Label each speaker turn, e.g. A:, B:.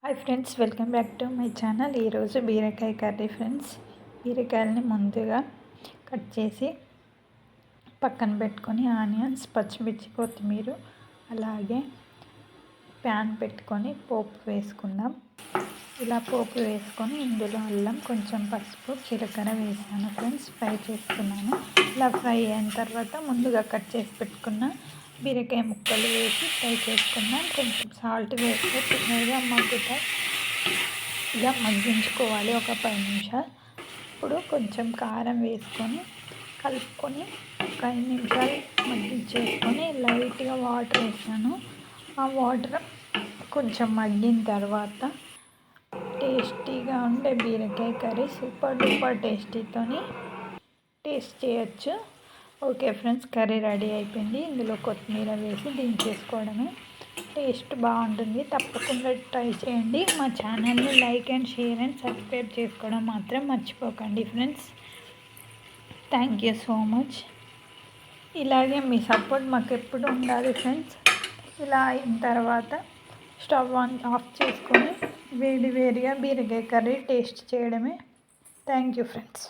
A: Hi friends, welcome back to my channel. ఈరోజు బీరకాయ curry friends. బీరకాయలని ముందుగా కట్ చేసి పక్కన పెట్టుకొని ఆనియన్స్, పచ్చిమిర్చి, కొత్తిమీర అలాగే ప్యాన్ పెట్టుకొని పోపు వేసుకుందాం. ఇలా పోపు వేసుకొని ఇందులో అల్లం, కొంచెం పసుపు, జీలకర్ర వేసాను ఫ్రెండ్స్. ఫ్రై చేసుకున్నాను. ఇలా ఫ్రై అయిన తర్వాత ముందుగా కట్ చేసి పెట్టుకున్న బీరకాయ ముక్కలు వేసి ఫ్రై చేసుకుందాం. కొంచెం సాల్ట్ వేస్తే తొందరగా మగ్గుతాయి. ఇలా మగ్గించుకోవాలి ఒక 10 నిమిషాలు. ఇప్పుడు కొంచెం కారం వేసుకొని కలుపుకొని ఒక 5 నిమిషాలు మగ్గించేసుకొని లైట్గా వాటర్ వేసాను. ఆ వాటర్ కొంచెం మగ్గిన తర్వాత టేస్టీగా ఉండే బీరకాయ కర్రీ సూపర్ డూపర్ టేస్టీతోని టేస్ట్ చేయొచ్చు. ఓకే ఫ్రెండ్స్, కర్రీ రెడీ అయిపోయింది. ఇందులో కొత్తిమీర వేసి దించేసుకోవడమే. టేస్ట్ బాగుంటుంది. తప్పకుండా ట్రై చేయండి. మా ఛానల్ని like and share and subscribe చేసుకోవడం మాత్రం మర్చిపోకండి friends. Thank you so much. ఇలాగే మీ సపోర్ట్ మాకు ఎప్పుడు ఉండాలి ఫ్రెండ్స్. ఇలా అయిన తర్వాత స్టవ్ ఆఫ్ చేసుకొని వేడిగా బీరకాయ కర్రీ టేస్ట్ చేయడమే. Thank you friends.